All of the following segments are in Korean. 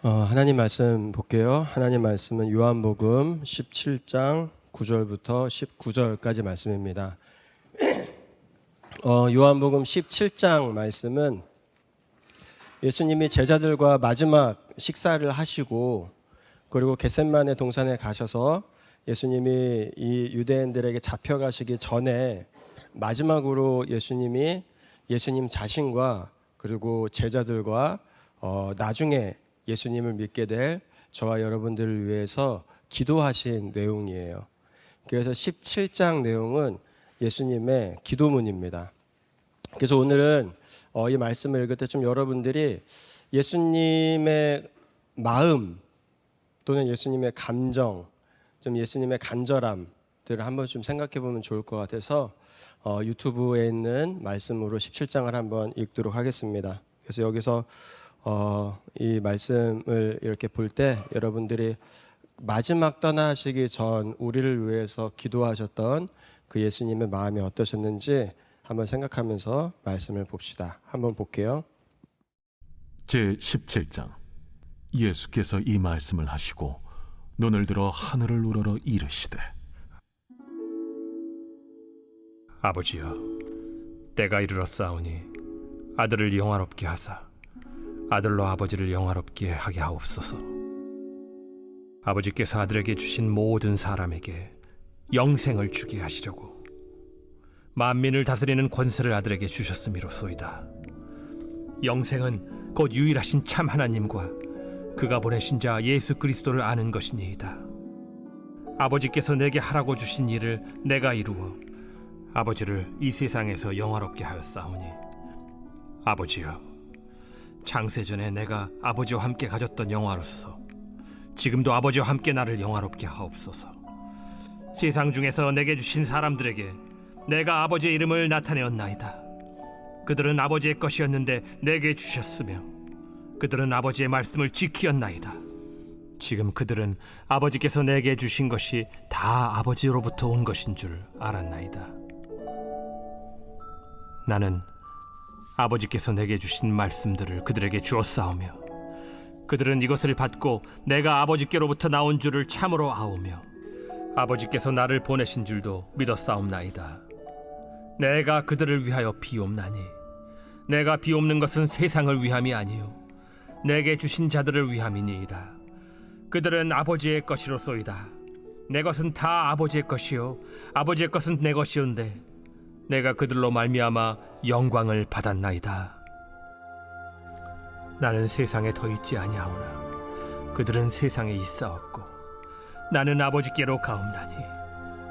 하나님 말씀 볼게요. 하나님 말씀은 요한복음 17장 9절부터 19절까지 말씀입니다. 요한복음 17장 말씀은 예수님이 제자들과 마지막 식사를 하시고 그리고 겟셋마네 동산에 가셔서 예수님이 이 유대인들에게 잡혀가시기 전에 마지막으로 예수님 자신과 그리고 제자들과 나중에 예수님을 믿게 될 저와 여러분들을 위해서 기도하신 내용이에요. 그래서 17장 내용은 예수님의 기도문입니다. 그래서 오늘은 이 말씀을 읽을 때 좀 여러분들이 예수님의 마음 또는 예수님의 감정, 좀 예수님의 간절함들을 한번 좀 생각해 보면 좋을 것 같아서 유튜브에 있는 말씀으로 17장을 한번 읽도록 하겠습니다. 그래서 여기서 이 말씀을 이렇게 볼 때 여러분들이 마지막 떠나시기 전 우리를 위해서 기도하셨던 그 예수님의 마음이 어떠셨는지 한번 생각하면서 말씀을 봅시다. 한번 볼게요. 제17장. 예수께서 이 말씀을 하시고 눈을 들어 하늘을 우러러 이르시되, 아버지여, 때가 이르렀사오니 아들을 영화롭게 하사 아들로 아버지를 영화롭게 하게 하옵소서. 아버지께서 아들에게 주신 모든 사람에게 영생을 주게 하시려고 만민을 다스리는 권세를 아들에게 주셨음이로소이다. 영생은 곧 유일하신 참 하나님과 그가 보내신 자 예수 그리스도를 아는 것이니이다. 아버지께서 내게 하라고 주신 일을 내가 이루어 아버지를 이 세상에서 영화롭게 하였사오니, 아버지여, 창세전에 내가 아버지와 함께 가졌던 영화로서 지금도 아버지와 함께 나를 영화롭게 하옵소서. 세상 중에서 내게 주신 사람들에게 내가 아버지의 이름을 나타내었나이다. 그들은 아버지의 것이었는데 내게 주셨으며 그들은 아버지의 말씀을 지키었나이다. 지금 그들은 아버지께서 내게 주신 것이 다 아버지로부터 온 것인 줄 알았나이다. 나는 아버지께서 내게 주신 말씀들을 그들에게 주었사오며 그들은 이것을 받고 내가 아버지께로부터 나온 줄을 참으로 아오며 아버지께서 나를 보내신 줄도 믿었사옵나이다. 내가 그들을 위하여 비옵나니 내가 비옵는 것은 세상을 위함이 아니요 내게 주신 자들을 위함이니이다. 그들은 아버지의 것이로소이다. 내 것은 다 아버지의 것이요 아버지의 것은 내 것이온데 내가 그들로 말미암아 영광을 받았나이다. 나는 세상에 더 있지 아니하오나 그들은 세상에 있사옵고 나는 아버지께로 가옵나니,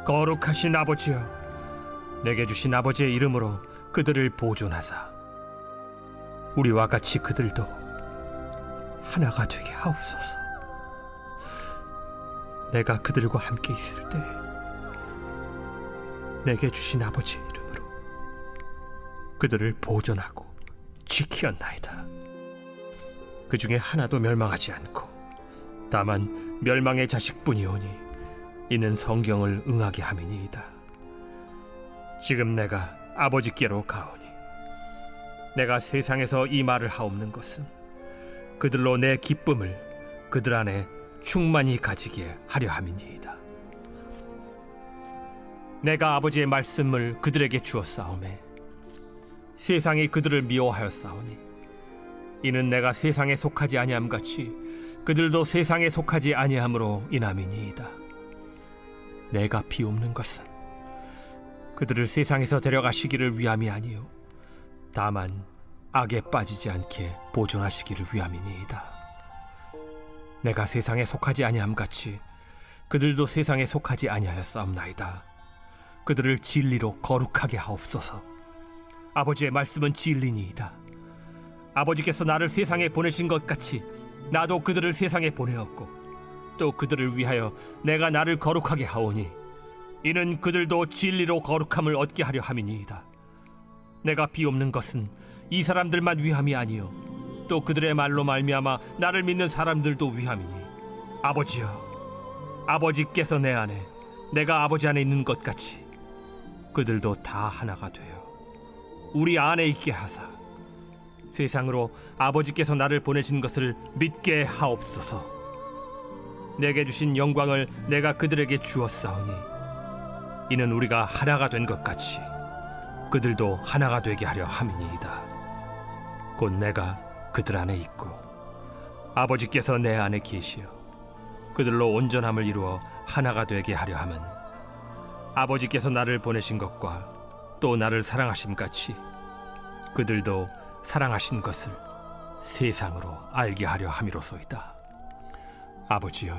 거룩하신 아버지여, 내게 주신 아버지의 이름으로 그들을 보존하사 우리와 같이 그들도 하나가 되게 하옵소서. 내가 그들과 함께 있을 때 내게 주신 아버지의 이름으로 그들을 보존하고 지키었나이다. 그 중에 하나도 멸망하지 않고 다만 멸망의 자식뿐이오니 이는 성경을 응하게 함이니이다. 지금 내가 아버지께로 가오니 내가 세상에서 이 말을 하옵는 것은 그들로 내 기쁨을 그들 안에 충만히 가지게 하려 함이니이다. 내가 아버지의 말씀을 그들에게 주었사오매 세상이 그들을 미워하였사오니 이는 내가 세상에 속하지 아니함 같이 그들도 세상에 속하지 아니함으로 인함이니이다. 내가 비옵는 것은 그들을 세상에서 데려가시기를 위함이 아니요 다만 악에 빠지지 않게 보존하시기를 위함이니이다. 내가 세상에 속하지 아니함 같이 그들도 세상에 속하지 아니하였사옵나이다. 그들을 진리로 거룩하게 하옵소서. 아버지의 말씀은 진리니이다. 아버지께서 나를 세상에 보내신 것 같이 나도 그들을 세상에 보내었고 또 그들을 위하여 내가 나를 거룩하게 하오니 이는 그들도 진리로 거룩함을 얻게 하려 함이니이다. 내가 비옵는 것은 이 사람들만 위함이 아니요 또 그들의 말로 말미암아 나를 믿는 사람들도 위함이니, 아버지여, 아버지께서 내 안에 내가 아버지 안에 있는 것 같이 그들도 다 하나가 되어 우리 안에 있게 하사 세상으로 아버지께서 나를 보내신 것을 믿게 하옵소서. 내게 주신 영광을 내가 그들에게 주었사오니 이는 우리가 하나가 된 것 같이 그들도 하나가 되게 하려 함이니이다. 곧 내가 그들 안에 있고 아버지께서 내 안에 계시어 그들로 온전함을 이루어 하나가 되게 하려 함은 아버지께서 나를 보내신 것과 또 나를 사랑하심 같이 그들도 사랑하신 것을 세상으로 알게 하려 함이로소이다. 아버지여,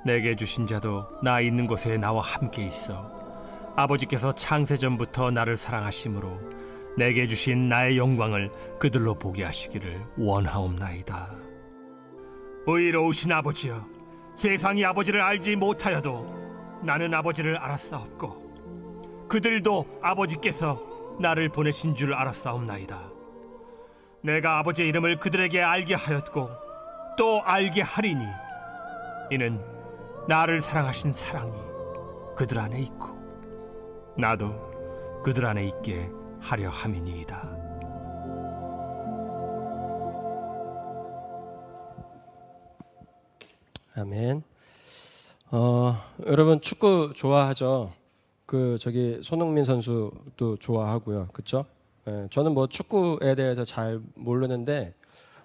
내게 주신 자도 나 있는 곳에 나와 함께 있어 아버지께서 창세전부터 나를 사랑하심으로 내게 주신 나의 영광을 그들로 보게 하시기를 원하옵나이다. 의로우신 아버지여, 세상이 아버지를 알지 못하여도 나는 아버지를 알았사옵고 그들도 아버지께서 나를 보내신 줄 알았사옵나이다. 내가 아버지의 이름을 그들에게 알게 하였고 또 알게 하리니 이는 나를 사랑하신 사랑이 그들 안에 있고 나도 그들 안에 있게 하려 함이니이다. 아멘. 여러분 축구 좋아하죠? 손흥민 선수도 좋아하고요, 그렇죠? 저는 뭐 축구에 대해서 잘 모르는데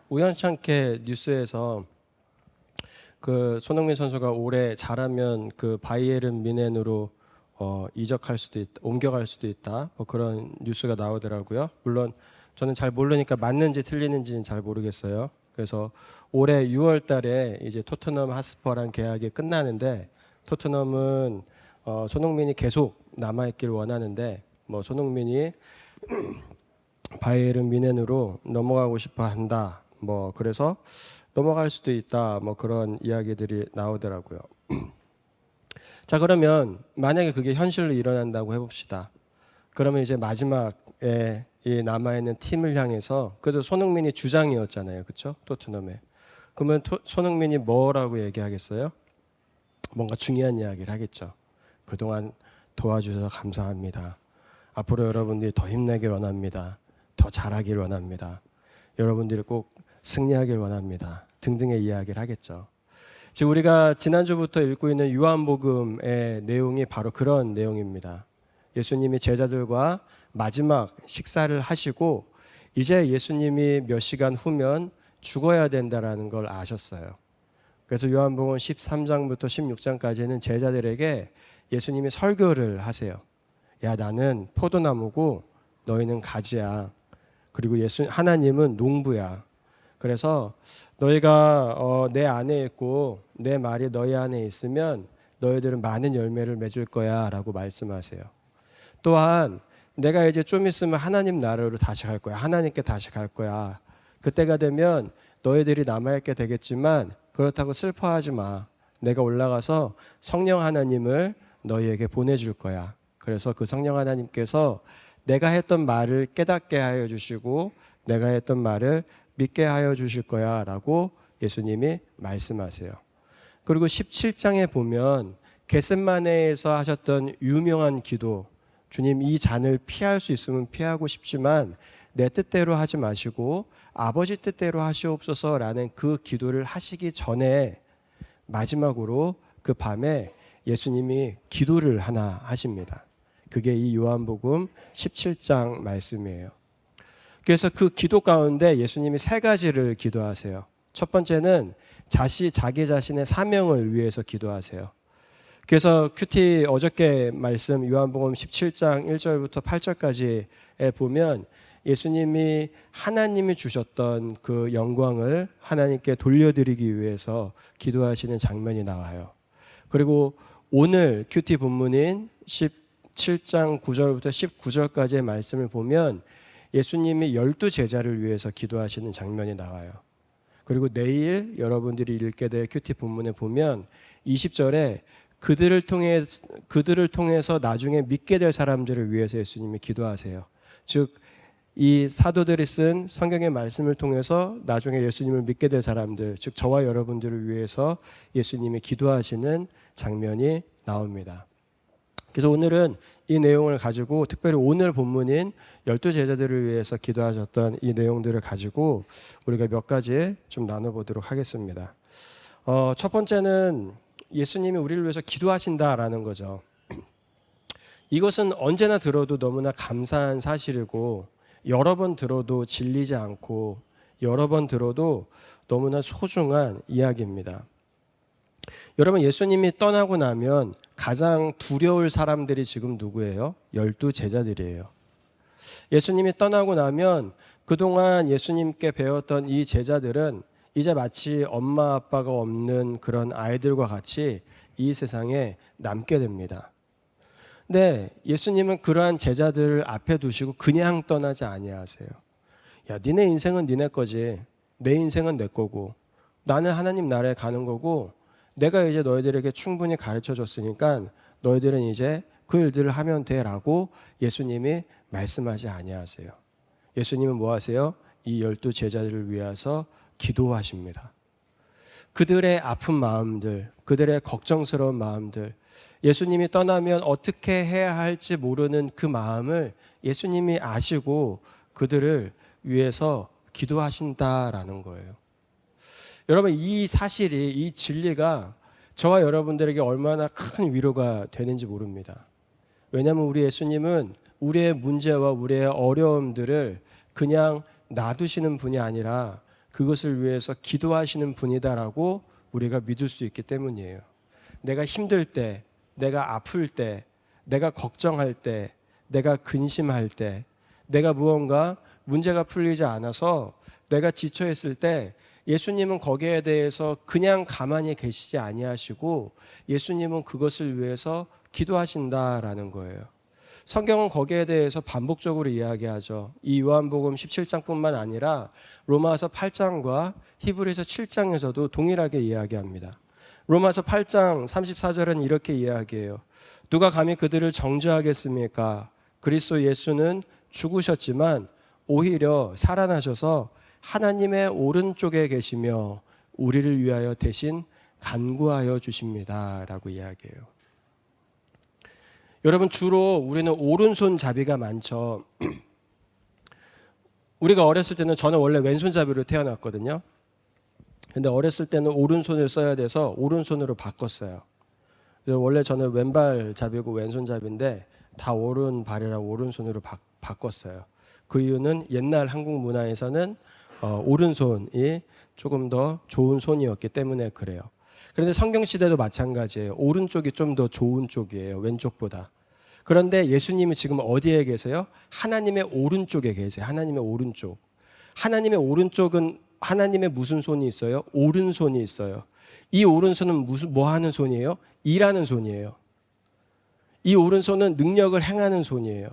우연찮게 뉴스에서 손흥민 선수가 올해 잘하면 바이에른 뮌헨으로 이적할 수도 있다, 옮겨갈 수도 있다, 뭐 그런 뉴스가 나오더라고요. 물론 저는 잘 모르니까 맞는지 틀리는지는 잘 모르겠어요. 그래서 올해 6월달에 이제 토트넘 하스퍼랑 계약이 끝나는데 토트넘은 손흥민이 계속 남아있길 원하는데 뭐 손흥민이 바이에른 뮌헨으로 넘어가고 싶어 한다. 뭐 그래서 넘어갈 수도 있다. 뭐 그런 이야기들이 나오더라고요. 자, 그러면 만약에 그게 현실로 일어난다고 해봅시다. 그러면 이제 마지막에 이 남아있는 팀을 향해서 그래도 손흥민이 주장이었잖아요, 그렇죠? 토트넘에. 그러면 손흥민이 뭐라고 얘기하겠어요? 뭔가 중요한 이야기를 하겠죠. 그동안 도와주셔서 감사합니다. 앞으로 여러분들이 더 힘내길 원합니다. 더 잘하길 원합니다. 여러분들이 꼭 승리하길 원합니다. 등등의 이야기를 하겠죠. 지금 우리가 지난주부터 읽고 있는 요한복음의 내용이 바로 그런 내용입니다. 예수님이 제자들과 마지막 식사를 하시고 이제 예수님이 몇 시간 후면 죽어야 된다라는 걸 아셨어요. 그래서 요한복음 13장부터 16장까지는 제자들에게 예수님이 설교를 하세요. 야, 나는 포도나무고 너희는 가지야. 그리고 하나님은 농부야. 그래서 너희가 내 안에 있고 내 말이 너희 안에 있으면 너희들은 많은 열매를 맺을 거야 라고 말씀하세요. 또한 내가 이제 좀 있으면 하나님 나라로 다시 갈 거야. 하나님께 다시 갈 거야. 그때가 되면 너희들이 남아있게 되겠지만 그렇다고 슬퍼하지 마. 내가 올라가서 성령 하나님을 너희에게 보내줄 거야. 그래서 그 성령 하나님께서 내가 했던 말을 깨닫게 하여 주시고 내가 했던 말을 믿게 하여 주실 거야 라고 예수님이 말씀하세요. 그리고 17장에 보면 겟세마네에서 하셨던 유명한 기도, 주님 이 잔을 피할 수 있으면 피하고 싶지만 내 뜻대로 하지 마시고 아버지 뜻대로 하시옵소서라는 그 기도를 하시기 전에 마지막으로 그 밤에 예수님이 기도를 하나 하십니다. 그게 이 요한복음 17장 말씀이에요. 그래서 그 기도 가운데 예수님이 세 가지를 기도하세요. 첫 번째는 자기 자신의 사명을 위해서 기도하세요. 그래서 큐티 어저께 말씀 요한복음 17장 1절부터 8절까지에 보면 예수님이 하나님이 주셨던 그 영광을 하나님께 돌려드리기 위해서 기도하시는 장면이 나와요. 그리고 오늘 큐티 본문인 17장 9절부터 19절까지의 말씀을 보면 예수님이 12제자를 위해서 기도하시는 장면이 나와요. 그리고 내일 여러분들이 읽게 될 큐티 본문에 보면 20절에 그들을 통해서 나중에 믿게 될 사람들을 위해서 예수님이 기도하세요. 즉 이 사도들이 쓴 성경의 말씀을 통해서 나중에 예수님을 믿게 될 사람들, 즉 저와 여러분들을 위해서 예수님이 기도하시는 장면이 나옵니다. 그래서 오늘은 이 내용을 가지고 특별히 오늘 본문인 12제자들을 위해서 기도하셨던 이 내용들을 가지고 우리가 몇 가지 좀 나눠보도록 하겠습니다. 첫 번째는 예수님이 우리를 위해서 기도하신다라는 거죠. 이것은 언제나 들어도 너무나 감사한 사실이고 여러 번 들어도 질리지 않고 여러 번 들어도 너무나 소중한 이야기입니다. 여러분, 예수님이 떠나고 나면 가장 두려울 사람들이 지금 누구예요? 12제자들이에요. 예수님이 떠나고 나면 그동안 예수님께 배웠던 이 제자들은 이제 마치 엄마 아빠가 없는 그런 아이들과 같이 이 세상에 남게 됩니다. 근데 예수님은 그러한 제자들을 앞에 두시고 그냥 떠나지 아니하세요. 야, 니네 인생은 니네 거지. 내 인생은 내 거고. 나는 하나님 나라에 가는 거고, 내가 이제 너희들에게 충분히 가르쳐줬으니까 너희들은 이제 그 일들을 하면 돼라고 예수님이 말씀하지 아니하세요. 예수님은 뭐 하세요? 이 12제자들을 위해서 기도하십니다. 그들의 아픈 마음들, 그들의 걱정스러운 마음들, 예수님이 떠나면 어떻게 해야 할지 모르는 그 마음을 예수님이 아시고 그들을 위해서 기도하신다라는 거예요. 여러분, 이 사실이, 이 진리가 저와 여러분들에게 얼마나 큰 위로가 되는지 모릅니다. 왜냐하면 우리 예수님은 우리의 문제와 우리의 어려움들을 그냥 놔두시는 분이 아니라 그것을 위해서 기도하시는 분이다라고 우리가 믿을 수 있기 때문이에요. 내가 힘들 때, 내가 아플 때, 내가 걱정할 때, 내가 근심할 때, 내가 무언가 문제가 풀리지 않아서 내가 지쳐있을 때 예수님은 거기에 대해서 그냥 가만히 계시지 아니하시고 예수님은 그것을 위해서 기도하신다라는 거예요. 성경은 거기에 대해서 반복적으로 이야기하죠. 이 요한복음 17장뿐만 아니라 로마서 8장과 히브리서 7장에서도 동일하게 이야기합니다. 로마서 8장 34절은 이렇게 이야기해요. 누가 감히 그들을 정죄하겠습니까? 그리스도 예수는 죽으셨지만 오히려 살아나셔서 하나님의 오른쪽에 계시며 우리를 위하여 대신 간구하여 주십니다 라고 이야기해요. 여러분, 주로 우리는 오른손잡이가 많죠. 우리가 어렸을 때는, 저는 원래 왼손잡이로 태어났거든요. 근데 어렸을 때는 오른손을 써야 돼서 오른손으로 바꿨어요. 그래서 원래 저는 왼발잡이고 왼손잡이인데 다 오른발이랑 오른손으로 바꿨어요. 그 이유는 옛날 한국 문화에서는 오른손이 조금 더 좋은 손이었기 때문에 그래요. 그런데 성경시대도 마찬가지예요. 오른쪽이 좀 더 좋은 쪽이에요, 왼쪽보다. 그런데 예수님이 지금 어디에 계세요? 하나님의 오른쪽에 계세요. 하나님의 오른쪽. 하나님의 오른쪽은 하나님의 무슨 손이 있어요? 오른손이 있어요. 이 오른손은 뭐 하는 손이에요? 일하는 손이에요. 이 오른손은 능력을 행하는 손이에요.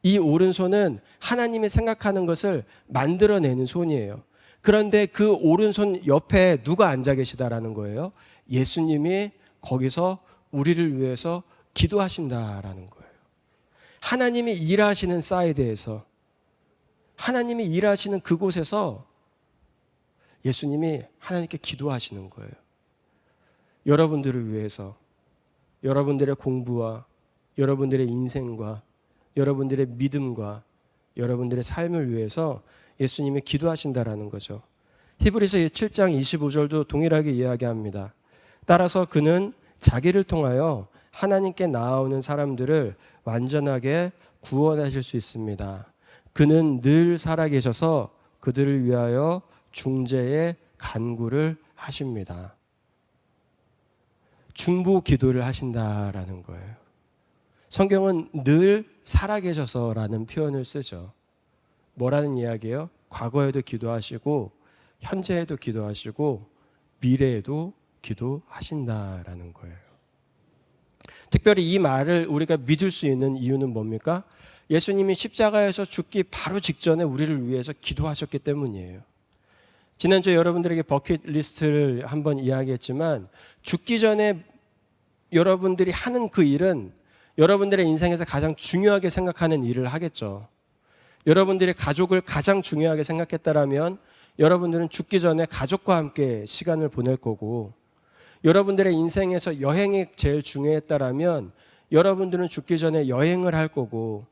이 오른손은 하나님이 생각하는 것을 만들어내는 손이에요. 그런데 그 오른손 옆에 누가 앉아 계시다라는 거예요? 예수님이 거기서 우리를 위해서 기도하신다라는 거예요. 하나님이 일하시는 사이드에서, 하나님이 일하시는 그곳에서 예수님이 하나님께 기도하시는 거예요. 여러분들을 위해서, 여러분들의 공부와 여러분들의 인생과 여러분들의 믿음과 여러분들의 삶을 위해서 예수님이 기도하신다라는 거죠. 히브리서 7장 25절도 동일하게 이야기합니다. 따라서 그는 자기를 통하여 하나님께 나아오는 사람들을 완전하게 구원하실 수 있습니다. 그는 늘 살아계셔서 그들을 위하여 중재의 간구를 하십니다. 중보 기도를 하신다라는 거예요. 성경은 늘 살아계셔서라는 표현을 쓰죠. 뭐라는 이야기예요? 과거에도 기도하시고 현재에도 기도하시고 미래에도 기도하신다라는 거예요. 특별히 이 말을 우리가 믿을 수 있는 이유는 뭡니까? 예수님이 십자가에서 죽기 바로 직전에 우리를 위해서 기도하셨기 때문이에요. 지난주에 여러분들에게 버킷리스트를 한번 이야기했지만 죽기 전에 여러분들이 하는 그 일은 여러분들의 인생에서 가장 중요하게 생각하는 일을 하겠죠. 여러분들이 가족을 가장 중요하게 생각했다라면 여러분들은 죽기 전에 가족과 함께 시간을 보낼 거고, 여러분들의 인생에서 여행이 제일 중요했다라면 여러분들은 죽기 전에 여행을 할 거고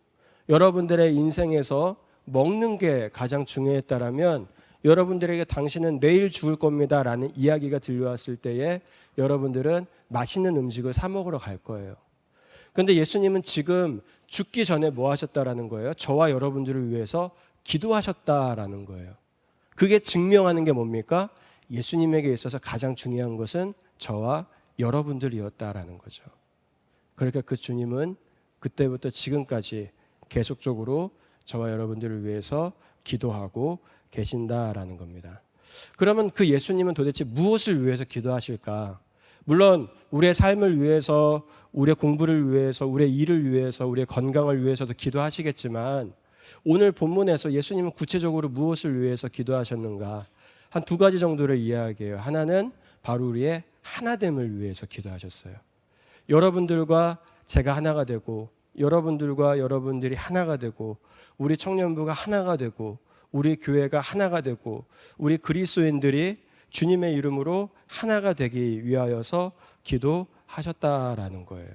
여러분들의 인생에서 먹는 게 가장 중요했다라면 여러분들에게 당신은 내일 죽을 겁니다 라는 이야기가 들려왔을 때에 여러분들은 맛있는 음식을 사 먹으러 갈 거예요. 그런데 예수님은 지금 죽기 전에 뭐 하셨다라는 거예요? 저와 여러분들을 위해서 기도하셨다라는 거예요. 그게 증명하는 게 뭡니까? 예수님에게 있어서 가장 중요한 것은 저와 여러분들이었다라는 거죠. 그러니까 그 주님은 그때부터 지금까지 계속적으로 저와 여러분들을 위해서 기도하고 계신다라는 겁니다. 그러면 그 예수님은 도대체 무엇을 위해서 기도하실까? 물론 우리의 삶을 위해서, 우리의 공부를 위해서, 우리의 일을 위해서, 우리의 건강을 위해서도 기도하시겠지만 오늘 본문에서 예수님은 구체적으로 무엇을 위해서 기도하셨는가? 한 두 가지 정도를 이야기해요. 하나는 바로 우리의 하나됨을 위해서 기도하셨어요. 여러분들과 제가 하나가 되고 여러분들과 여러분들이 하나가 되고 우리 청년부가 하나가 되고 우리 교회가 하나가 되고 우리 그리스도인들이 주님의 이름으로 하나가 되기 위하여서 기도하셨다라는 거예요.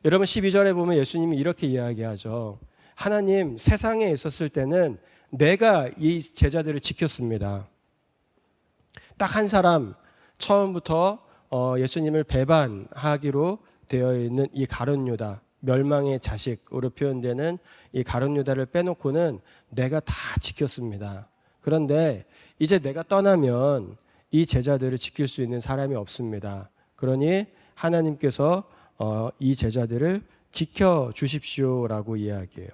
여러분 12절에 보면 예수님이 이렇게 이야기하죠. 하나님, 세상에 있었을 때는 내가 이 제자들을 지켰습니다. 딱 한 사람, 처음부터 예수님을 배반하기로 되어 있는 이 가룟 유다, 멸망의 자식으로 표현되는 이 가룟 유다를 빼놓고는 내가 다 지켰습니다. 그런데 이제 내가 떠나면 이 제자들을 지킬 수 있는 사람이 없습니다. 그러니 하나님께서 이 제자들을 지켜주십시오라고 이야기해요.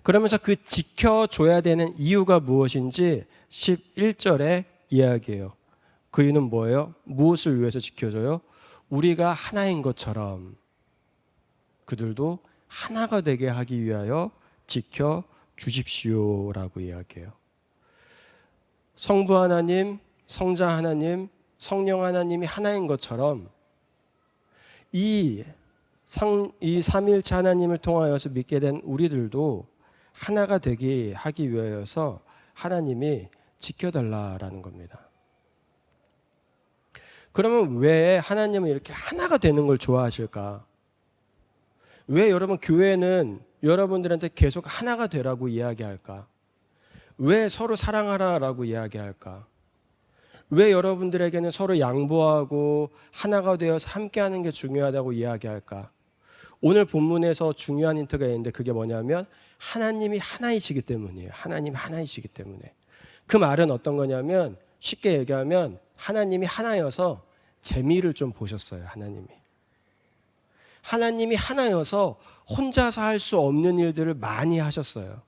그러면서 그 지켜줘야 되는 이유가 무엇인지 11절에 이야기해요. 그 이유는 뭐예요? 무엇을 위해서 지켜줘요? 우리가 하나인 것처럼 그들도 하나가 되게 하기 위하여 지켜주십시오라고 이야기해요. 성부 하나님, 성자 하나님, 성령 하나님이 하나인 것처럼 이 삼위일체 하나님을 통하여서 믿게 된 우리들도 하나가 되게 하기 위하여서 하나님이 지켜달라라는 겁니다. 그러면 왜 하나님은 이렇게 하나가 되는 걸 좋아하실까? 왜 여러분 교회는 여러분들한테 계속 하나가 되라고 이야기할까? 왜 서로 사랑하라라고 이야기할까? 왜 여러분들에게는 서로 양보하고 하나가 되어서 함께하는 게 중요하다고 이야기할까? 오늘 본문에서 중요한 힌트가 있는데 그게 뭐냐면 하나님이 하나이시기 때문이에요. 하나님 하나이시기 때문에. 그 말은 어떤 거냐면 쉽게 얘기하면 하나님이 하나여서 재미를 좀 보셨어요. 하나님이 하나여서 혼자서 할 수 없는 일들을 많이 하셨어요.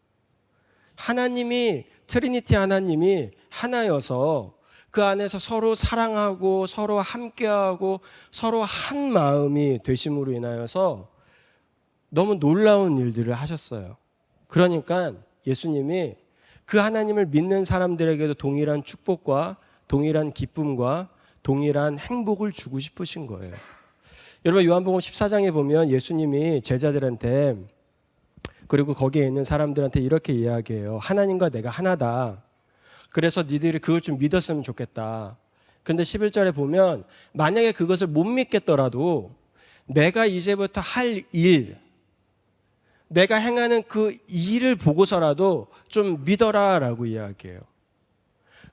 하나님이 트리니티 하나님이 하나여서 그 안에서 서로 사랑하고 서로 함께하고 서로 한 마음이 되심으로 인하여서 너무 놀라운 일들을 하셨어요. 그러니까 예수님이 그 하나님을 믿는 사람들에게도 동일한 축복과 동일한 기쁨과 동일한 행복을 주고 싶으신 거예요. 여러분 요한복음 14장에 보면 예수님이 제자들한테 그리고 거기에 있는 사람들한테 이렇게 이야기해요. 하나님과 내가 하나다. 그래서 니들이 그걸 좀 믿었으면 좋겠다. 그런데 11절에 보면 만약에 그것을 못 믿겠더라도 내가 이제부터 할 일, 내가 행하는 그 일을 보고서라도 좀 믿어라라고 이야기해요.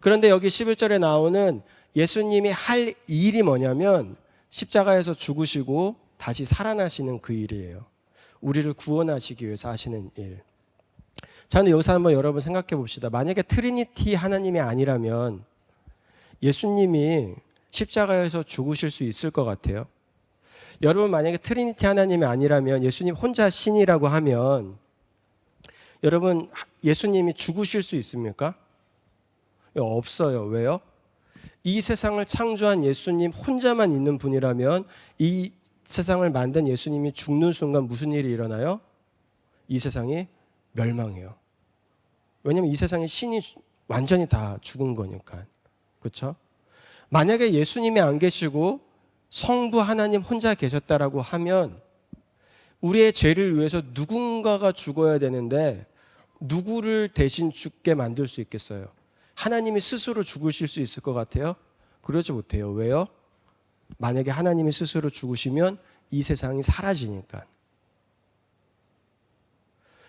그런데 여기 11절에 나오는 예수님이 할 일이 뭐냐면 십자가에서 죽으시고 다시 살아나시는 그 일이에요. 우리를 구원하시기 위해서 하시는 일. 자, 근데 여기서 한번 여러분 생각해 봅시다. 만약에 트리니티 하나님이 아니라면 예수님이 십자가에서 죽으실 수 있을 것 같아요? 여러분 만약에 트리니티 하나님이 아니라면 예수님 혼자 신이라고 하면 여러분 예수님이 죽으실 수 있습니까? 없어요. 왜요? 이 세상을 창조한 예수님 혼자만 있는 분이라면 이 세상을 만든 예수님이 죽는 순간 무슨 일이 일어나요? 이 세상이 멸망해요. 왜냐하면 이 세상에 신이 완전히 다 죽은 거니까. 그렇죠? 만약에 예수님이 안 계시고 성부 하나님 혼자 계셨다라고 하면 우리의 죄를 위해서 누군가가 죽어야 되는데 누구를 대신 죽게 만들 수 있겠어요? 하나님이 스스로 죽으실 수 있을 것 같아요? 그러지 못해요. 왜요? 만약에 하나님이 스스로 죽으시면 이 세상이 사라지니까.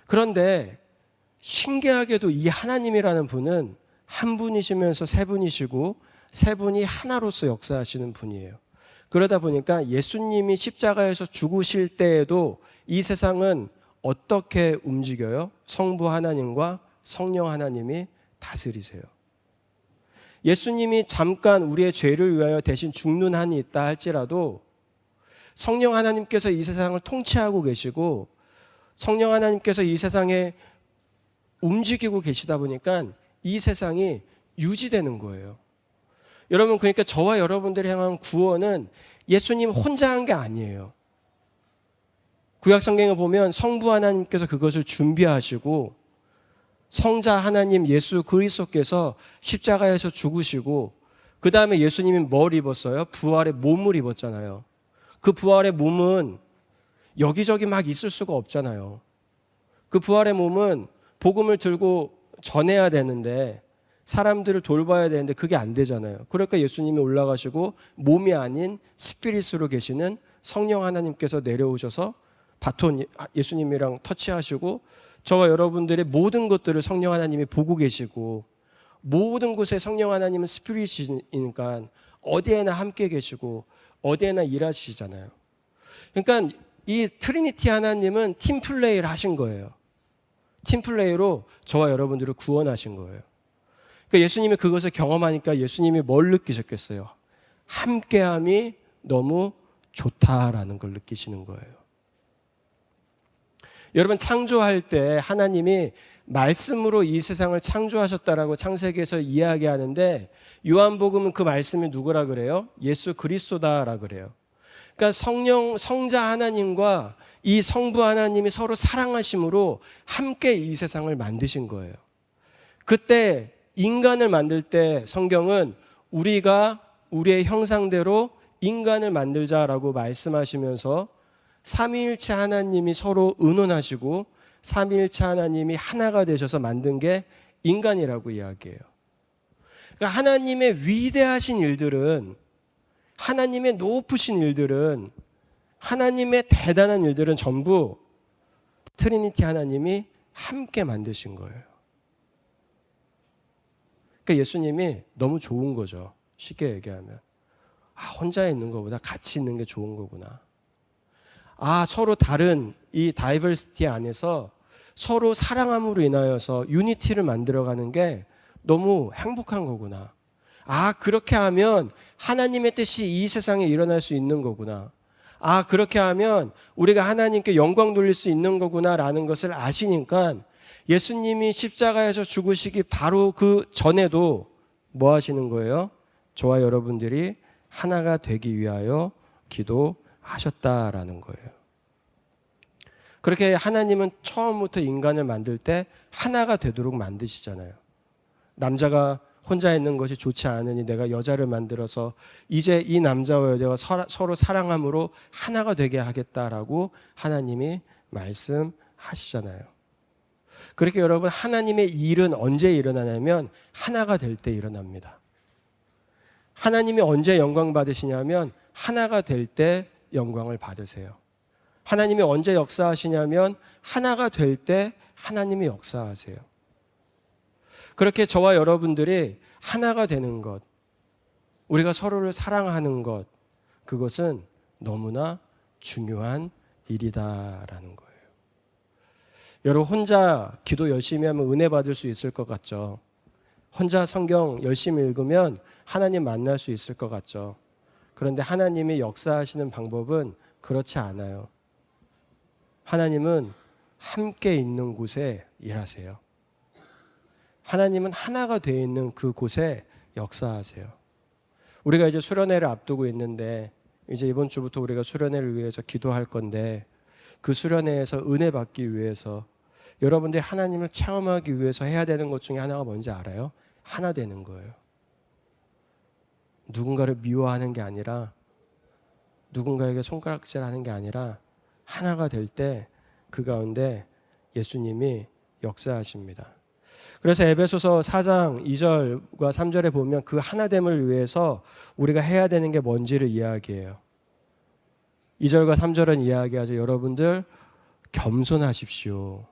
그런데 신기하게도 이 하나님이라는 분은 한 분이시면서 세 분이시고 세 분이 하나로서 역사하시는 분이에요. 그러다 보니까 예수님이 십자가에서 죽으실 때에도 이 세상은 어떻게 움직여요? 성부 하나님과 성령 하나님이 다스리세요. 예수님이 잠깐 우리의 죄를 위하여 대신 죽는 한이 있다 할지라도 성령 하나님께서 이 세상을 통치하고 계시고 성령 하나님께서 이 세상에 움직이고 계시다 보니까 이 세상이 유지되는 거예요. 여러분, 그러니까 저와 여러분들이 향한 구원은 예수님 혼자 한 게 아니에요. 구약 성경에 보면 성부 하나님께서 그것을 준비하시고 성자 하나님 예수 그리스도께서 십자가에서 죽으시고 그 다음에 예수님이 뭘 입었어요? 부활의 몸을 입었잖아요. 그 부활의 몸은 여기저기 막 있을 수가 없잖아요. 그 부활의 몸은 복음을 들고 전해야 되는데 사람들을 돌봐야 되는데 그게 안 되잖아요. 그러니까 예수님이 올라가시고 몸이 아닌 스피릿으로 계시는 성령 하나님께서 내려오셔서 바톤 예수님이랑 터치하시고 저와 여러분들의 모든 것들을 성령 하나님이 보고 계시고 모든 곳에 성령 하나님은 스피릿이니까 어디에나 함께 계시고 어디에나 일하시잖아요. 그러니까 이 트리니티 하나님은 팀플레이를 하신 거예요. 팀플레이로 저와 여러분들을 구원하신 거예요. 그러니까 예수님이 그것을 경험하니까 예수님이 뭘 느끼셨겠어요? 함께함이 너무 좋다라는 걸 느끼시는 거예요. 여러분, 창조할 때 하나님이 말씀으로 이 세상을 창조하셨다라고 창세기에서 이야기하는데 요한복음은 그 말씀이 누구라 그래요? 예수 그리스도다라 그래요. 그러니까 성자 하나님과 이 성부 하나님이 서로 사랑하심으로 함께 이 세상을 만드신 거예요. 그때 인간을 만들 때 성경은 우리가 우리의 형상대로 인간을 만들자라고 말씀하시면서 삼위일체 하나님이 서로 의논하시고 삼위일체 하나님이 하나가 되셔서 만든 게 인간이라고 이야기해요. 그러니까 하나님의 위대하신 일들은, 하나님의 높으신 일들은, 하나님의 대단한 일들은 전부 트리니티 하나님이 함께 만드신 거예요. 그러니까 예수님이 너무 좋은 거죠. 쉽게 얘기하면. 혼자 있는 것보다 같이 있는 게 좋은 거구나. 서로 다른 이 다이버시티 안에서 서로 사랑함으로 인하여서 유니티를 만들어가는 게 너무 행복한 거구나. 그렇게 하면 하나님의 뜻이 이 세상에 일어날 수 있는 거구나. 그렇게 하면 우리가 하나님께 영광 돌릴 수 있는 거구나라는 것을 아시니까 예수님이 십자가에서 죽으시기 바로 그 전에도 뭐 하시는 거예요? 저와 여러분들이 하나가 되기 위하여 기도하셨다라는 거예요. 그렇게 하나님은 처음부터 인간을 만들 때 하나가 되도록 만드시잖아요. 남자가 혼자 있는 것이 좋지 않으니 내가 여자를 만들어서 이제 이 남자와 여자가 서로 사랑함으로 하나가 되게 하겠다라고 하나님이 말씀하시잖아요. 그렇게 여러분, 하나님의 일은 언제 일어나냐면 하나가 될 때 일어납니다. 하나님이 언제 영광 받으시냐면 하나가 될 때 영광을 받으세요. 하나님이 언제 역사하시냐면 하나가 될 때 하나님이 역사하세요. 그렇게 저와 여러분들이 하나가 되는 것, 우리가 서로를 사랑하는 것, 그것은 너무나 중요한 일이다라는 거예요. 여러분, 혼자 기도 열심히 하면 은혜 받을 수 있을 것 같죠? 혼자 성경 열심히 읽으면 하나님 만날 수 있을 것 같죠? 그런데 하나님이 역사하시는 방법은 그렇지 않아요. 하나님은 함께 있는 곳에 일하세요. 하나님은 하나가 되어 있는 그 곳에 역사하세요. 우리가 이제 수련회를 앞두고 있는데 이제 이번 주부터 우리가 수련회를 위해서 기도할 건데 그 수련회에서 은혜 받기 위해서 여러분들이 하나님을 체험하기 위해서 해야 되는 것 중에 하나가 뭔지 알아요? 하나 되는 거예요. 누군가를 미워하는 게 아니라 누군가에게 손가락질하는 게 아니라 하나가 될 때 그 가운데 예수님이 역사하십니다. 그래서 에베소서 4장 2절과 3절에 보면 그 하나됨을 위해서 우리가 해야 되는 게 뭔지를 이야기해요. 2절과 3절은 이야기하죠. 여러분들 겸손하십시오.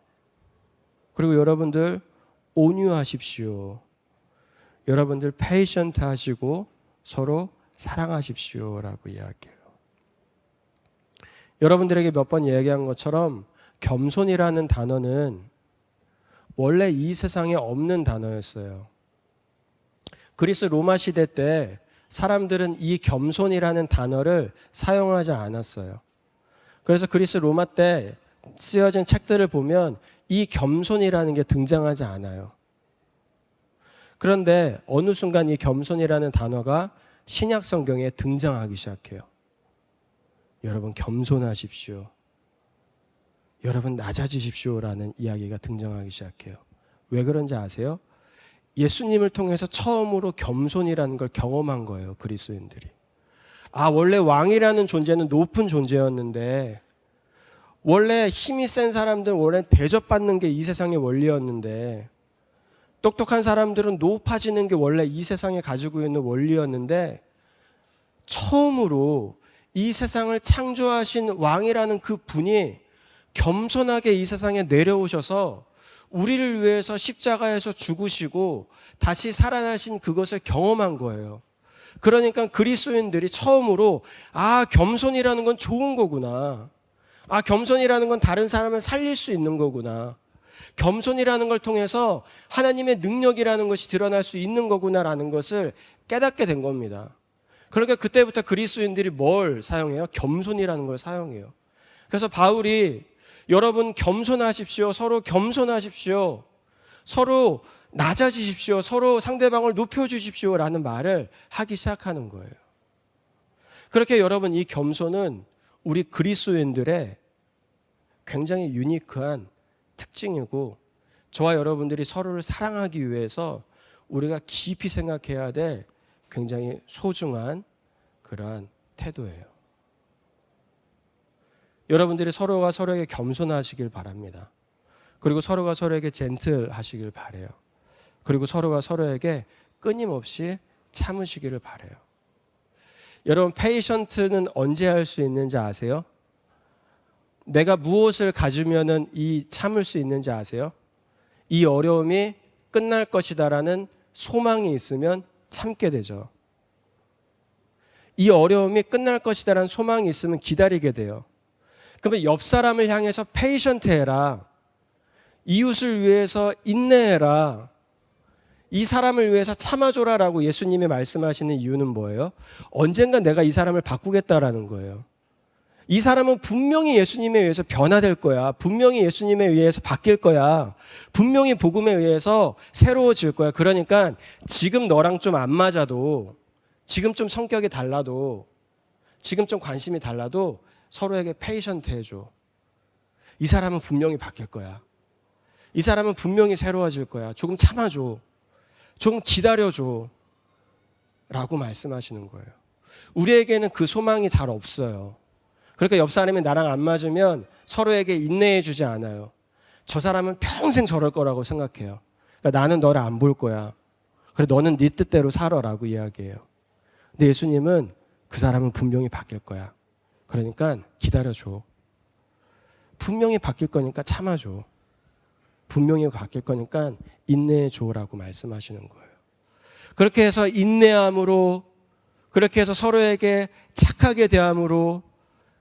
그리고 여러분들 온유하십시오. 여러분들 페이션트 하시고 서로 사랑하십시오라고 이야기해요. 여러분들에게 몇 번 이야기한 것처럼 겸손이라는 단어는 원래 이 세상에 없는 단어였어요. 그리스 로마 시대 때 사람들은 이 겸손이라는 단어를 사용하지 않았어요. 그래서 그리스 로마 때 쓰여진 책들을 보면 이 겸손이라는 게 등장하지 않아요. 그런데 어느 순간 이 겸손이라는 단어가 신약 성경에 등장하기 시작해요. 여러분 겸손하십시오. 여러분 낮아지십시오라는 이야기가 등장하기 시작해요. 왜 그런지 아세요? 예수님을 통해서 처음으로 겸손이라는 걸 경험한 거예요. 그리스도인들이. 아, 원래 왕이라는 존재는 높은 존재였는데, 원래 힘이 센 사람들은 원래 대접받는 게 이 세상의 원리였는데, 똑똑한 사람들은 높아지는 게 원래 이 세상에 가지고 있는 원리였는데, 처음으로 이 세상을 창조하신 왕이라는 그 분이 겸손하게 이 세상에 내려오셔서 우리를 위해서 십자가에서 죽으시고 다시 살아나신 그것을 경험한 거예요. 그러니까 그리스도인들이 처음으로 아, 겸손이라는 건 좋은 거구나. 아, 겸손이라는 건 다른 사람을 살릴 수 있는 거구나. 겸손이라는 걸 통해서 하나님의 능력이라는 것이 드러날 수 있는 거구나라는 것을 깨닫게 된 겁니다. 그러니까 그때부터 그리스도인들이 뭘 사용해요? 겸손이라는 걸 사용해요. 그래서 바울이 여러분 겸손하십시오. 서로 겸손하십시오. 서로 낮아지십시오. 서로 상대방을 높여주십시오 라는 말을 하기 시작하는 거예요. 그렇게 여러분 이 겸손은 우리 그리스도인들의 굉장히 유니크한 특징이고 저와 여러분들이 서로를 사랑하기 위해서 우리가 깊이 생각해야 될 굉장히 소중한 그러한 태도예요. 여러분들이 서로가 서로에게 겸손하시길 바랍니다. 그리고 서로가 서로에게 젠틀하시길 바라요. 그리고 서로가 서로에게 끊임없이 참으시기를 바라요. 여러분 페이션트는 언제 할 수 있는지 아세요? 내가 무엇을 가지면은 이 참을 수 있는지 아세요? 이 어려움이 끝날 것이다라는 소망이 있으면 참게 되죠. 이 어려움이 끝날 것이다라는 소망이 있으면 기다리게 돼요. 그러면 옆 사람을 향해서 페이션트 해라. 이웃을 위해서 인내해라. 이 사람을 위해서 참아줘라라고 예수님이 말씀하시는 이유는 뭐예요? 언젠가 내가 이 사람을 바꾸겠다라는 거예요. 이 사람은 분명히 예수님에 의해서 변화될 거야. 분명히 예수님에 의해서 바뀔 거야. 분명히 복음에 의해서 새로워질 거야. 그러니까 지금 너랑 좀 안 맞아도, 지금 좀 성격이 달라도, 지금 좀 관심이 달라도 서로에게 페이션트 해줘. 이 사람은 분명히 바뀔 거야. 이 사람은 분명히 새로워질 거야. 조금 참아줘. 조금 기다려줘. 라고 말씀하시는 거예요. 우리에게는 그 소망이 잘 없어요. 그러니까 옆 사람이 나랑 안 맞으면 서로에게 인내해 주지 않아요. 저 사람은 평생 저럴 거라고 생각해요. 그러니까 나는 너를 안 볼 거야. 그래 너는 네 뜻대로 살아라고 이야기해요. 근데 예수님은 그 사람은 분명히 바뀔 거야. 그러니까 기다려줘. 분명히 바뀔 거니까 참아줘. 분명히 바뀔 거니까 인내해줘라고 말씀하시는 거예요. 그렇게 해서 인내함으로, 그렇게 해서 서로에게 착하게 대함으로,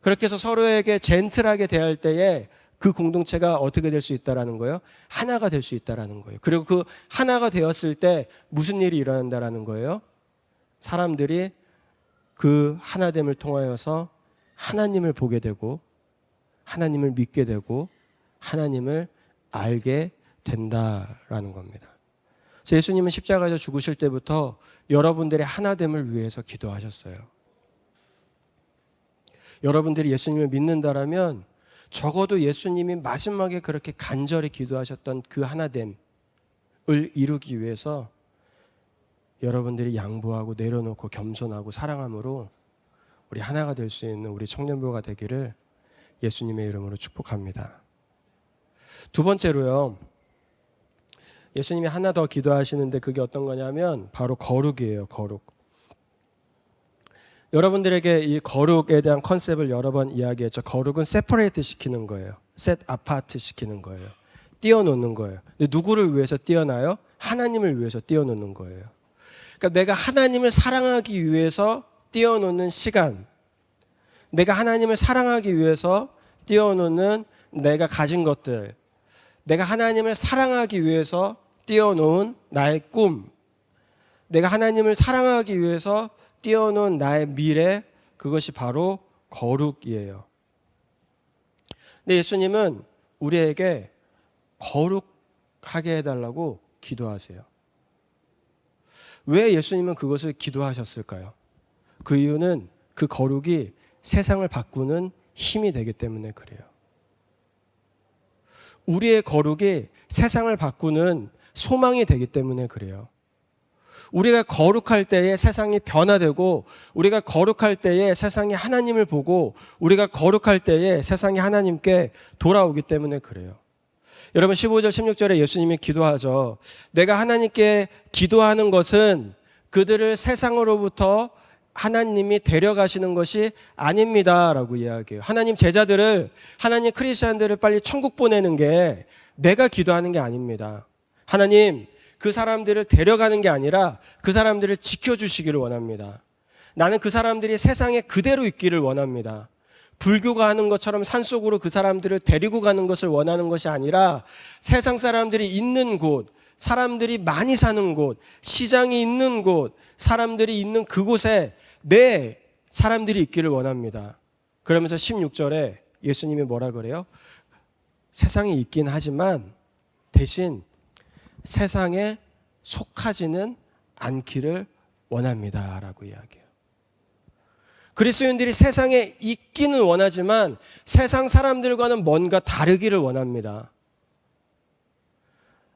그렇게 해서 서로에게 젠틀하게 대할 때에 그 공동체가 어떻게 될 수 있다라는 거예요? 하나가 될 수 있다라는 거예요. 그리고 그 하나가 되었을 때 무슨 일이 일어난다라는 거예요? 사람들이 그 하나됨을 통하여서 하나님을 보게 되고 하나님을 믿게 되고 하나님을 알게 된다라는 겁니다. 그래서 예수님은 십자가에서 죽으실 때부터 여러분들의 하나됨을 위해서 기도하셨어요. 여러분들이 예수님을 믿는다라면 적어도 예수님이 마지막에 그렇게 간절히 기도하셨던 그 하나됨을 이루기 위해서 여러분들이 양보하고 내려놓고 겸손하고 사랑함으로 우리 하나가 될 수 있는 우리 청년부가 되기를 예수님의 이름으로 축복합니다. 두 번째로요. 예수님이 하나 더 기도하시는데 그게 어떤 거냐면 바로 거룩이에요. 거룩. 여러분들에게 이 거룩에 대한 컨셉을 여러 번 이야기했죠. 거룩은 세퍼레이트 시키는 거예요. 셋 아파트 시키는 거예요. 띄워놓는 거예요. 근데 누구를 위해서 띄워놔요? 하나님을 위해서 띄워놓는 거예요. 그러니까 내가 하나님을 사랑하기 위해서 띄워놓는 시간, 내가 하나님을 사랑하기 위해서 띄워놓는 내가 가진 것들, 내가 하나님을 사랑하기 위해서 띄워놓은 나의 꿈, 내가 하나님을 사랑하기 위해서 띄워놓은 나의 미래, 그것이 바로 거룩이에요. 근데 예수님은 우리에게 거룩하게 해달라고 기도하세요. 왜 예수님은 그것을 기도하셨을까요? 그 이유는 그 거룩이 세상을 바꾸는 힘이 되기 때문에 그래요. 우리의 거룩이 세상을 바꾸는 소망이 되기 때문에 그래요. 우리가 거룩할 때에 세상이 변화되고, 우리가 거룩할 때에 세상이 하나님을 보고, 우리가 거룩할 때에 세상이 하나님께 돌아오기 때문에 그래요. 여러분 15절 16절에 예수님이 기도하죠. 내가 하나님께 기도하는 것은 그들을 세상으로부터 하나님이 데려가시는 것이 아닙니다 라고 이야기해요. 하나님 제자들을, 하나님 크리스찬들을 빨리 천국 보내는 게 내가 기도하는 게 아닙니다. 하나님 그 사람들을 데려가는 게 아니라 그 사람들을 지켜주시기를 원합니다. 나는 그 사람들이 세상에 그대로 있기를 원합니다. 불교가 하는 것처럼 산속으로 그 사람들을 데리고 가는 것을 원하는 것이 아니라 세상 사람들이 있는 곳, 사람들이 많이 사는 곳, 시장이 있는 곳, 사람들이 있는 그곳에 내 사람들이 있기를 원합니다. 그러면서 16절에 예수님이 뭐라 그래요? 세상에 있긴 하지만 대신 세상에 속하지는 않기를 원합니다 라고 이야기해요. 그리스도인들이 세상에 있기는 원하지만 세상 사람들과는 뭔가 다르기를 원합니다.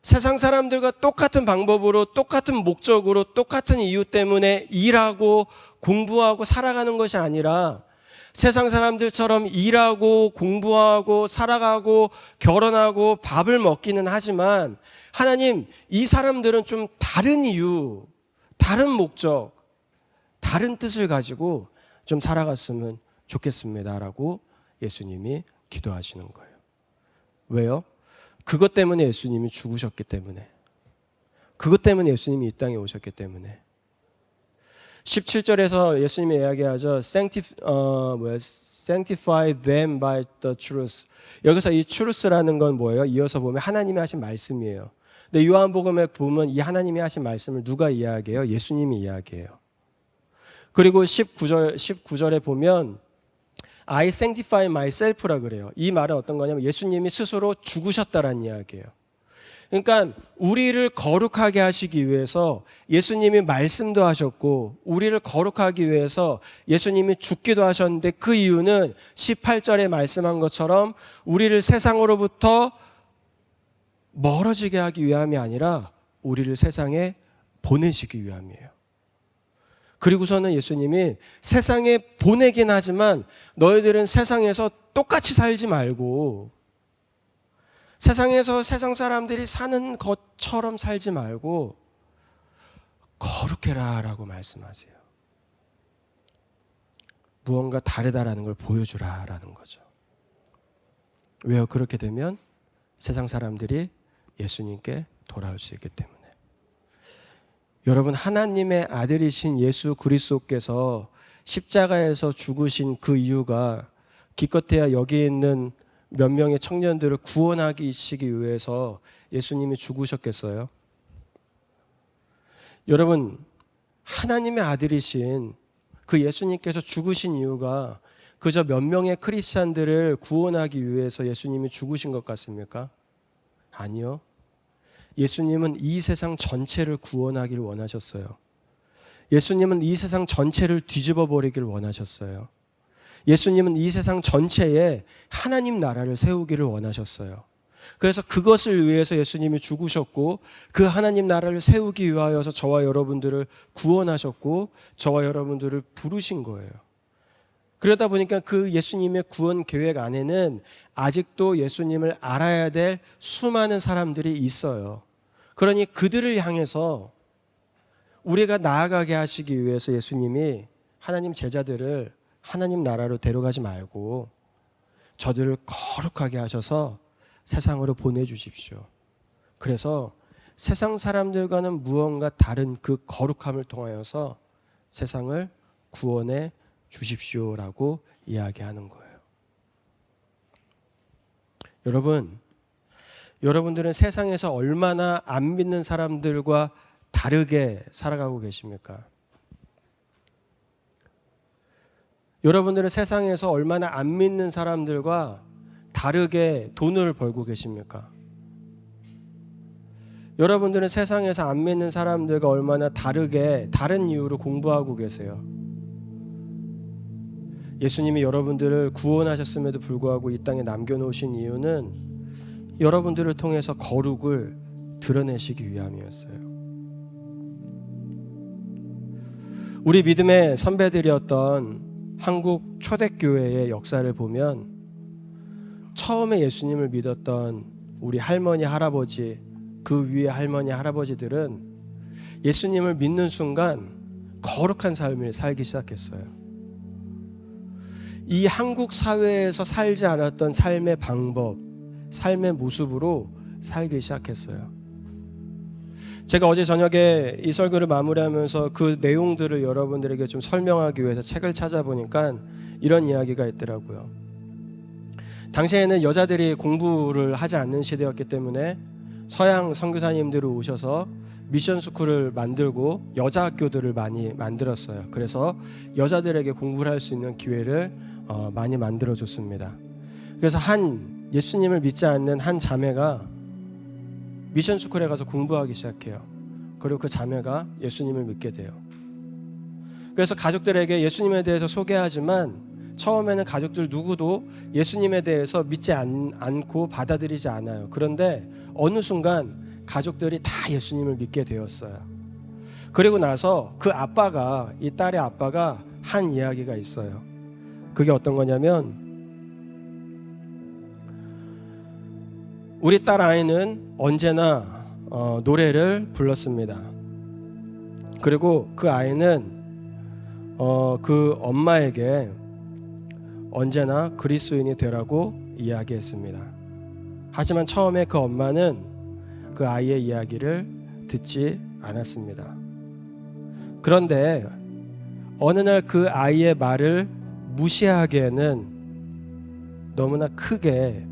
세상 사람들과 똑같은 방법으로, 똑같은 목적으로, 똑같은 이유 때문에 일하고 공부하고 살아가는 것이 아니라 세상 사람들처럼 일하고 공부하고 살아가고 결혼하고 밥을 먹기는 하지만 하나님, 이 사람들은 좀 다른 이유, 다른 목적, 다른 뜻을 가지고 좀 살아갔으면 좋겠습니다라고 예수님이 기도하시는 거예요. 왜요? 그것 때문에 예수님이 죽으셨기 때문에, 그것 때문에 예수님이 이 땅에 오셨기 때문에. 17절에서 예수님이 이야기하죠. Sanctify them by the truth. 여기서 이 truth라는 건 뭐예요? 이어서 보면 하나님이 하신 말씀이에요. 근데 요한복음에 보면 이 하나님이 하신 말씀을 누가 이야기해요? 예수님이 이야기해요. 그리고 19절에 보면 I sanctify myself라 그래요. 이 말은 어떤 거냐면 예수님이 스스로 죽으셨다라는 이야기예요. 그러니까 우리를 거룩하게 하시기 위해서 예수님이 말씀도 하셨고 우리를 거룩하기 위해서 예수님이 죽기도 하셨는데 그 이유는 18절에 말씀한 것처럼 우리를 세상으로부터 멀어지게 하기 위함이 아니라 우리를 세상에 보내시기 위함이에요. 그리고서는 예수님이 세상에 보내긴 하지만 너희들은 세상에서 똑같이 살지 말고 세상에서 세상 사람들이 사는 것처럼 살지 말고 거룩해라 라고 말씀하세요. 무언가 다르다라는 걸 보여주라 라는 거죠. 왜요? 그렇게 되면 세상 사람들이 예수님께 돌아올 수 있기 때문에. 여러분, 하나님의 아들이신 예수 그리스도께서 십자가에서 죽으신 그 이유가 기껏해야 여기 있는 몇 명의 청년들을 구원하시기 위해서 예수님이 죽으셨겠어요? 여러분, 하나님의 아들이신 그 예수님께서 죽으신 이유가 그저 몇 명의 크리스찬들을 구원하기 위해서 예수님이 죽으신 것 같습니까? 아니요. 예수님은 이 세상 전체를 구원하기를 원하셨어요. 예수님은 이 세상 전체를 뒤집어 버리기를 원하셨어요. 예수님은 이 세상 전체에 하나님 나라를 세우기를 원하셨어요. 그래서 그것을 위해서 예수님이 죽으셨고 그 하나님 나라를 세우기 위하여서 저와 여러분들을 구원하셨고 저와 여러분들을 부르신 거예요. 그러다 보니까 그 예수님의 구원 계획 안에는 아직도 예수님을 알아야 될 수많은 사람들이 있어요. 그러니 그들을 향해서 우리가 나아가게 하시기 위해서 예수님이 하나님 제자들을 하나님 나라로 데려가지 말고 저들을 거룩하게 하셔서 세상으로 보내주십시오. 그래서 세상 사람들과는 무언가 다른 그 거룩함을 통하여서 세상을 구원해 주십시오라고 이야기하는 거예요. 여러분들은 세상에서 얼마나 안 믿는 사람들과 다르게 살아가고 계십니까? 여러분들은 세상에서 얼마나 안 믿는 사람들과 다르게 돈을 벌고 계십니까? 여러분들은 세상에서 안 믿는 사람들과 얼마나 다르게 다른 이유로 공부하고 계세요? 예수님이 여러분들을 구원하셨음에도 불구하고 이 땅에 남겨놓으신 이유는 여러분들을 통해서 거룩을 드러내시기 위함이었어요. 우리 믿음의 선배들이었던 한국 초대교회의 역사를 보면 처음에 예수님을 믿었던 우리 할머니, 할아버지, 그 위에 할머니, 할아버지들은 예수님을 믿는 순간 거룩한 삶을 살기 시작했어요. 이 한국 사회에서 살지 않았던 삶의 방법, 삶의 모습으로 살기 시작했어요. 제가 어제 저녁에 이 설교를 마무리하면서 그 내용들을 여러분들에게 좀 설명하기 위해서 책을 찾아보니까 이런 이야기가 있더라고요. 당시에는 여자들이 공부를 하지 않는 시대였기 때문에 서양 선교사님들이 오셔서 미션 스쿨을 만들고 여자 학교들을 많이 만들었어요. 그래서 여자들에게 공부를 할 수 있는 기회를 많이 만들어줬습니다. 그래서 예수님을 믿지 않는 한 자매가 미션 스쿨에 가서 공부하기 시작해요. 그리고 그 자매가 예수님을 믿게 돼요. 그래서 가족들에게 예수님에 대해서 소개하지만 처음에는 가족들 누구도 예수님에 대해서 믿지 않고 받아들이지 않아요. 그런데 어느 순간 가족들이 다 예수님을 믿게 되었어요. 그리고 나서 그 아빠가, 이 딸의 아빠가 한 이야기가 있어요. 그게 어떤 거냐면 우리 딸 아이는 언제나 노래를 불렀습니다. 그리고 그 아이는 그 엄마에게 언제나 그리스도인이 되라고 이야기했습니다. 하지만 처음에 그 엄마는 그 아이의 이야기를 듣지 않았습니다. 그런데 어느 날 그 아이의 말을 무시하기에는 너무나 크게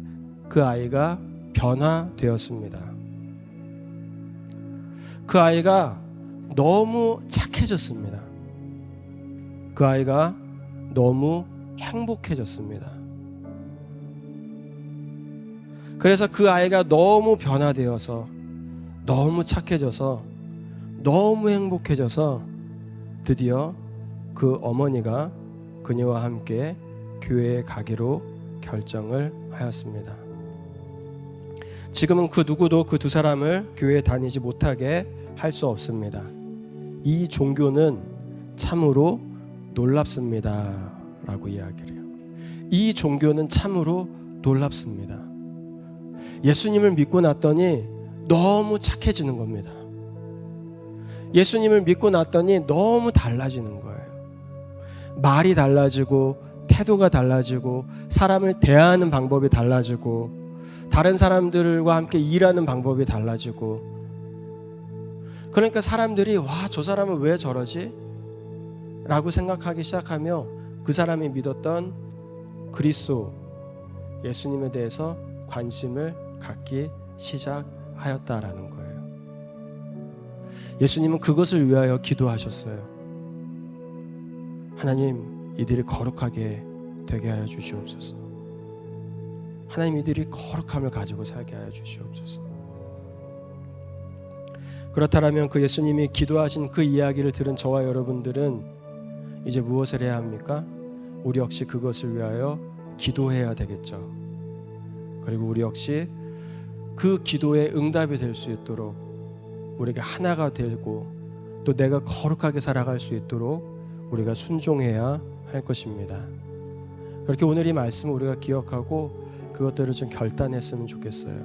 그 아이가 변화되었습니다. 그 아이가 너무 착해졌습니다. 그 아이가 너무 행복해졌습니다. 그래서 그 아이가 너무 변화되어서 너무 착해져서 너무 행복해져서 드디어 그 어머니가 그녀와 함께 교회에 가기로 결정을 하였습니다. 지금은 그 누구도 그 두 사람을 교회에 다니지 못하게 할 수 없습니다. 이 종교는 참으로 놀랍습니다 라고 이야기를 해요. 이 종교는 참으로 놀랍습니다. 예수님을 믿고 났더니 너무 착해지는 겁니다. 예수님을 믿고 났더니 너무 달라지는 거예요. 말이 달라지고 태도가 달라지고 사람을 대하는 방법이 달라지고 다른 사람들과 함께 일하는 방법이 달라지고, 그러니까 사람들이 와, 저 사람은 왜 저러지? 라고 생각하기 시작하며 그 사람이 믿었던 그리스도 예수님에 대해서 관심을 갖기 시작하였다라는 거예요. 예수님은 그것을 위하여 기도하셨어요. 하나님, 이들이 거룩하게 되게 하여 주시옵소서. 하나님, 이들이 거룩함을 가지고 살게 하여 주시옵소서. 그렇다면 그 예수님이 기도하신 그 이야기를 들은 저와 여러분들은 이제 무엇을 해야 합니까? 우리 역시 그것을 위하여 기도해야 되겠죠. 그리고 우리 역시 그 기도에 응답이 될 수 있도록 우리가 하나가 되고 또 내가 거룩하게 살아갈 수 있도록 우리가 순종해야 할 것입니다. 그렇게 오늘 이 말씀을 우리가 기억하고 그것들을 좀 결단했으면 좋겠어요.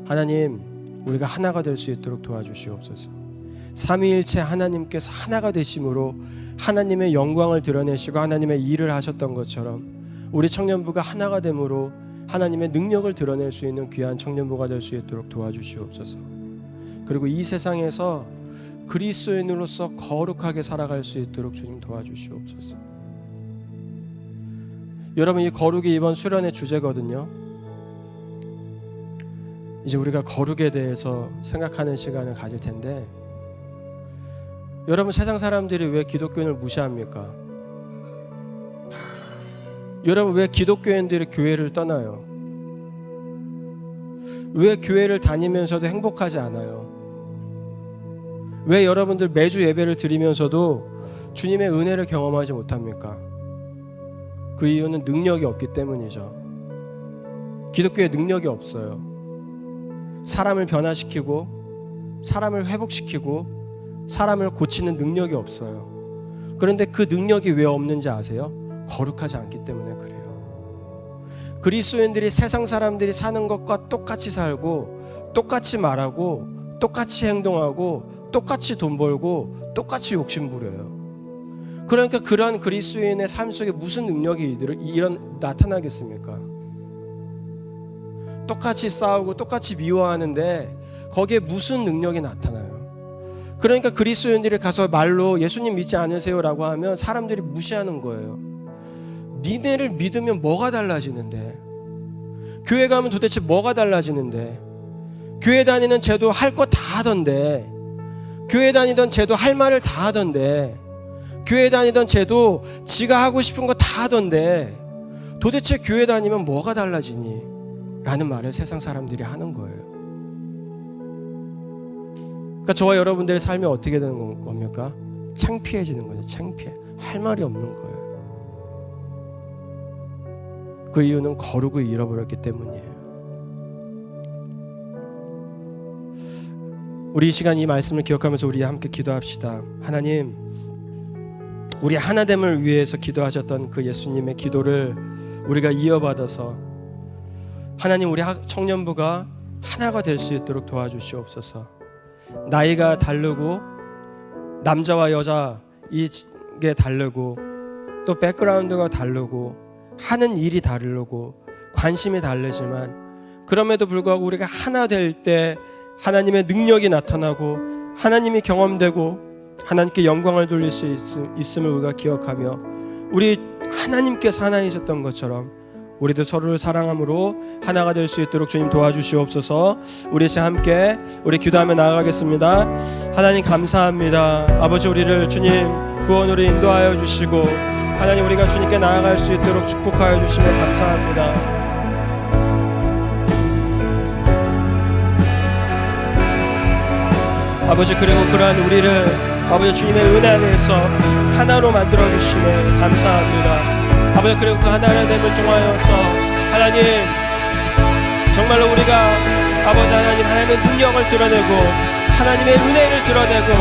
하나님, 우리가 하나가 될 수 있도록 도와주시옵소서. 삼위일체 하나님께서 하나가 되심으로 하나님의 영광을 드러내시고 하나님의 일을 하셨던 것처럼 우리 청년부가 하나가 됨으로 하나님의 능력을 드러낼 수 있는 귀한 청년부가 될 수 있도록 도와주시옵소서. 그리고 이 세상에서 그리스도인으로서 거룩하게 살아갈 수 있도록 주님 도와주시옵소서. 여러분, 이 거룩이 이번 수련의 주제거든요. 이제 우리가 거룩에 대해서 생각하는 시간을 가질 텐데, 여러분, 세상 사람들이 왜 기독교인을 무시합니까? 여러분, 왜 기독교인들이 교회를 떠나요? 왜 교회를 다니면서도 행복하지 않아요? 왜 여러분들 매주 예배를 드리면서도 주님의 은혜를 경험하지 못합니까? 그 이유는 능력이 없기 때문이죠. 기독교에 능력이 없어요. 사람을 변화시키고 사람을 회복시키고 사람을 고치는 능력이 없어요. 그런데 그 능력이 왜 없는지 아세요? 거룩하지 않기 때문에 그래요. 그리스도인들이 세상 사람들이 사는 것과 똑같이 살고 똑같이 말하고 똑같이 행동하고 똑같이 돈 벌고 똑같이 욕심 부려요. 그러니까 그러한 그리스도인의 삶 속에 무슨 능력이 나타나겠습니까? 똑같이 싸우고 똑같이 미워하는데 거기에 무슨 능력이 나타나요? 그러니까 그리스도인들이 가서 말로 예수님 믿지 않으세요라고 하면 사람들이 무시하는 거예요. 니네를 믿으면 뭐가 달라지는데? 교회 가면 도대체 뭐가 달라지는데? 교회 다니는 쟤도 할 거 다 하던데, 교회 다니던 쟤도 할 말을 다 하던데, 교회 다니던 쟤도 지가 하고 싶은 거 다 하던데 도대체 교회 다니면 뭐가 달라지니? 라는 말을 세상 사람들이 하는 거예요. 그러니까 저와 여러분들의 삶이 어떻게 되는 겁니까? 창피해지는 거죠. 창피해. 할 말이 없는 거예요. 그 이유는 거룩을 잃어버렸기 때문이에요. 우리 이 시간 이 말씀을 기억하면서 우리 함께 기도합시다. 하나님, 우리 하나됨을 위해서 기도하셨던 그 예수님의 기도를 우리가 이어받아서 하나님, 우리 청년부가 하나가 될 수 있도록 도와주시옵소서. 나이가 다르고 남자와 여자 이게 다르고 또 백그라운드가 다르고 하는 일이 다르고 관심이 다르지만 그럼에도 불구하고 우리가 하나 될 때 하나님의 능력이 나타나고 하나님이 경험되고 하나님께 영광을 돌릴 수 있음을 우리가 기억하며 우리 하나님께서 하나이셨던 것처럼 우리도 서로를 사랑함으로 하나가 될 수 있도록 주님 도와주시옵소서. 우리 이제 함께 우리 기도하며 나아가겠습니다. 하나님 감사합니다. 아버지, 우리를 주님 구원으로 인도하여 주시고 하나님, 우리가 주님께 나아갈 수 있도록 축복하여 주시며 감사합니다. 아버지, 그리고 그러한 우리를 아버지 주님의 은혜 안에서 하나로 만들어 주시며 감사합니다. 아버지, 그리고 그 하나됨을 통하여서 하나님, 정말로 우리가 아버지 하나님의 능력을 드러내고 하나님의 은혜를 드러내고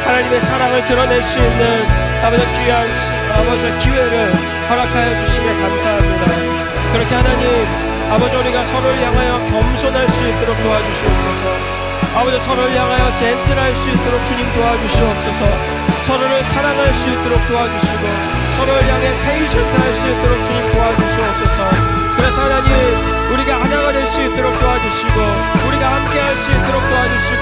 하나님의 사랑을 드러낼 수 있는 아버지 귀한 아버지 기회를 허락하여 주시며 감사합니다. 그렇게 하나님 아버지, 우리가 서로를 향하여 겸손할 수 있도록 도와주시옵소서. 아버지, 서로를 향하여 젠틀할 수 있도록 주님 도와주시옵소서. 서로를 사랑할 수 있도록 도와주시고 서로를 향해 페이션트할 수 있도록 주님 도와주시옵소서. 그래서 하나님, 우리가 하나가 될 수 있도록 도와주시고 우리가 함께 할 수 있도록 도와주시고